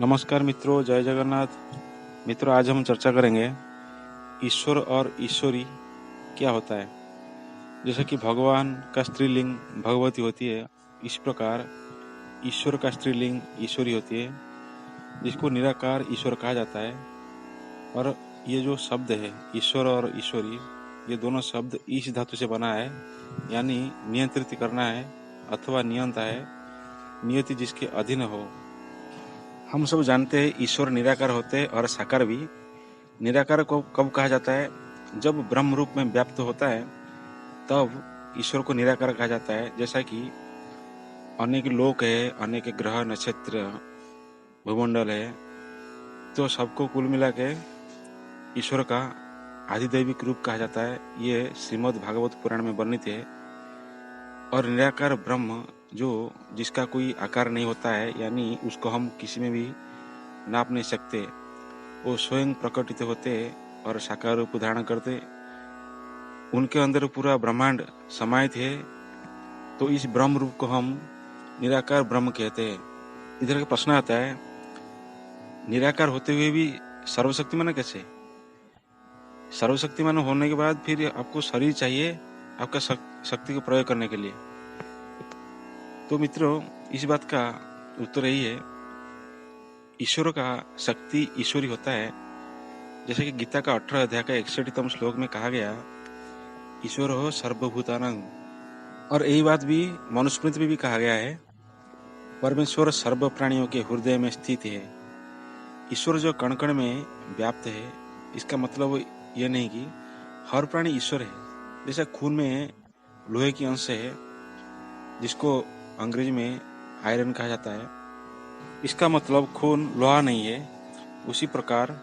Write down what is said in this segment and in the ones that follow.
नमस्कार मित्रों, जय जगन्नाथ। मित्रों, आज हम चर्चा करेंगे ईश्वर और ईश्वरी क्या होता है। जैसे कि भगवान का स्त्रीलिंग भगवती होती है, इस प्रकार ईश्वर का स्त्रीलिंग ईश्वरी होती है, जिसको निराकार ईश्वर कहा जाता है। और ये जो शब्द है ईश्वर और ईश्वरी, ये दोनों शब्द ईश धातु से बना है, यानी नियंत्रित करना है अथवा नियंता है, नियति जिसके अधीन हो। हम सब जानते हैं ईश्वर निराकार होते हैं और साकार भी। निराकार को कब कहा जाता है? जब ब्रह्म रूप में व्याप्त होता है तब ईश्वर को निराकार कहा जाता है। जैसा कि अनेक लोक है, अनेक ग्रह नक्षत्र भूमंडल है, तो सबको कुल मिला के ईश्वर का आधिदैविक रूप कहा जाता है। ये श्रीमद् भागवत पुराण में वर्णित है। और निराकार ब्रह्म जो जिसका कोई आकार नहीं होता है, यानी उसको हम किसी में भी नाप नहीं सकते, वो स्वयं प्रकटित होते और साकार रूप धारण करते। उनके अंदर पूरा ब्रह्मांड समाहित है, तो इस ब्रह्म रूप को हम निराकार ब्रह्म कहते हैं। इधर का प्रश्न आता है, निराकार होते हुए भी सर्वशक्तिमान कैसे? सर्वशक्तिमान होने के बाद फिर आपको शरीर चाहिए आपका शक्ति को प्रयोग करने के लिए। तो मित्रों, इस बात का उत्तर यही है, ईश्वर का शक्ति ईश्वरी होता है। जैसे कि गीता का 18 अध्याय का 61तम श्लोक में कहा गया, ईश्वर हो सर्वभूतानां। और यही बात भी मनुस्मृति में भी कहा गया है, परमेश्वर सर्व प्राणियों के हृदय में स्थित है। ईश्वर जो कण कण में व्याप्त है, इसका मतलब यह नहीं कि हर प्राणी ईश्वर है। जैसा खून में लोहे की अंश है, जिसको अंग्रेजी में आयरन कहा जाता है, इसका मतलब खून लोहा नहीं है। उसी प्रकार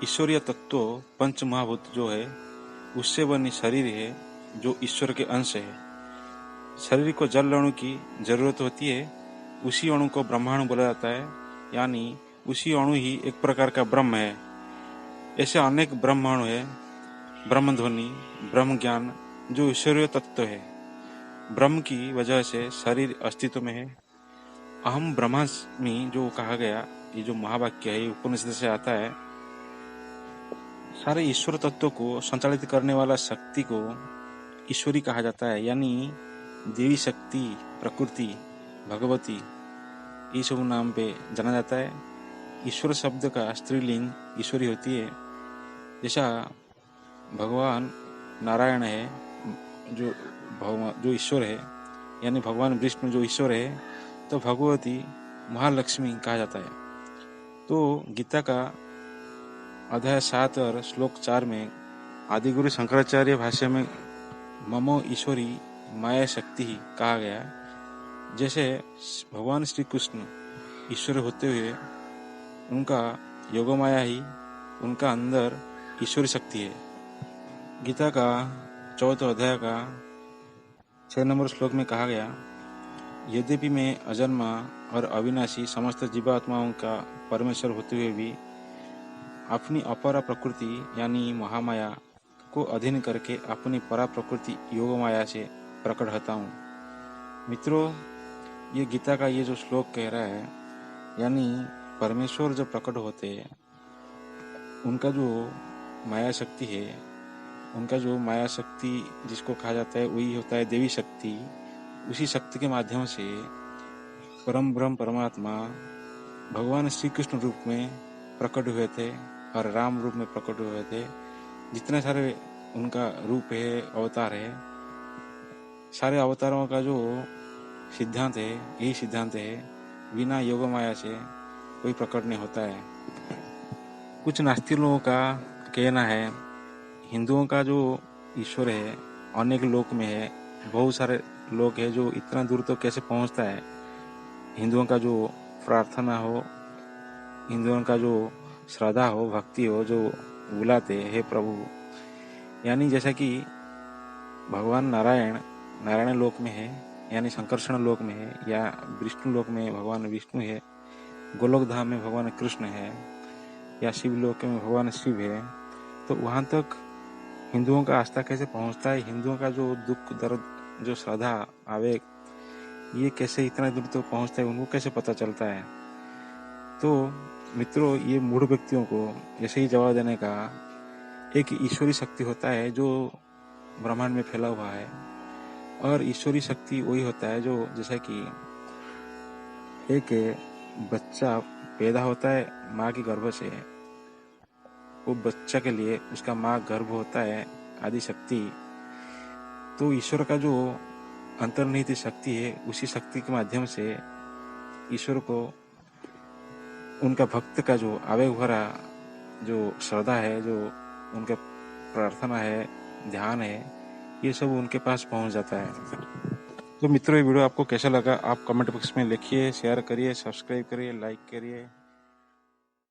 ईश्वरीय तत्व पंच महाभूत जो है, उससे बनी शरीर है जो ईश्वर के अंश है। शरीर को जल अणु की जरूरत होती है, उसी अणु को ब्रह्माणु बोला जाता है, यानी उसी अणु ही एक प्रकार का ब्रह्म है। ऐसे अनेक ब्रह्माणु है, ब्रह्म ध्वनि, ब्रह्म ज्ञान जो ईश्वरीय तत्व है। ब्रह्म की वजह से शरीर अस्तित्व में है। अहम ब्रह्मास्मि जो कहा गया, ये जो महावाक्य है, उपनिषद से आता है। सारे ईश्वर तत्व को संचालित करने वाला शक्ति को ईश्वरी कहा जाता है, यानी देवी शक्ति, प्रकृति, भगवती, ये सब नाम पे जाना जाता है। ईश्वर शब्द का स्त्रीलिंग ईश्वरी होती है। जैसा भगवान नारायण है जो ईश्वर है, यानी भगवान विष्णु जो ईश्वर है, तो भगवती महालक्ष्मी कहा जाता है। तो गीता का अध्याय 7 और श्लोक 4 में आदिगुरु शंकराचार्य भाष्य में ममो ईश्वरी माया शक्ति ही कहा गया। जैसे भगवान श्री कृष्ण ईश्वर होते हुए उनका योग माया ही उनका अंदर ईश्वरी शक्ति है। गीता का 4 अध्याय का 6 नंबर श्लोक में कहा गया, यद्यपि मैं अजन्मा और अविनाशी समस्त जीवात्माओं का परमेश्वर होते हुए भी अपनी अपरा प्रकृति यानी महामाया को अधीन करके अपनी परा प्रकृति योग माया से प्रकट होता हूँ। मित्रों, ये गीता का ये जो श्लोक कह रहा है, यानी परमेश्वर जो प्रकट होते हैं, उनका जो माया शक्ति है, उनका जो माया शक्ति जिसको कहा जाता है, वही होता है देवी शक्ति। उसी शक्ति के माध्यम से परम ब्रह्म परमात्मा भगवान श्री कृष्ण रूप में प्रकट हुए थे और राम रूप में प्रकट हुए थे। जितने सारे उनका रूप है, अवतार है, सारे अवतारों का जो सिद्धांत है, यही सिद्धांत है, बिना योग माया से कोई प्रकट नहीं होता है। कुछ नास्तिक लोगों का कहना है, हिंदुओं का जो ईश्वर है अनेक लोक में है, बहुत सारे लोग हैं, जो इतना दूर तो कैसे पहुंचता है। हिंदुओं का जो प्रार्थना हो, हिंदुओं का जो श्रद्धा हो, भक्ति हो, जो बुलाते हे प्रभु, यानी जैसा कि भगवान नारायण लोक में है, यानी संकर्षण लोक में है, या विष्णु लोक में भगवान विष्णु है, गोलोक धाम में भगवान कृष्ण है, या शिव लोक में भगवान शिव है, तो वहां तक हिंदुओं का आस्था कैसे पहुंचता है? हिंदुओं का जो दुख दर्द, जो श्रद्धा, आवेग, ये कैसे इतना दूर तक पहुंचता है, उनको कैसे पता चलता है? तो मित्रों, ये मूढ़ व्यक्तियों को ऐसे ही जवाब देने का एक ईश्वरी शक्ति होता है जो ब्रह्मांड में फैला हुआ है। और ईश्वरी शक्ति वही होता है जो, जैसा कि एक बच्चा पैदा होता है माँ के गर्भ से, वो बच्चा के लिए उसका माँ गर्भ होता है आदि शक्ति। तो ईश्वर का जो अंतर्निहित शक्ति है, उसी शक्ति के माध्यम से ईश्वर को उनका भक्त का जो आवेग भरा जो श्रद्धा है, जो उनका प्रार्थना है, ध्यान है, ये सब उनके पास पहुंच जाता है। तो मित्रों, ये वीडियो आपको कैसा लगा आप कमेंट बॉक्स में लिखिए, शेयर करिए, सब्सक्राइब करिए, लाइक करिए।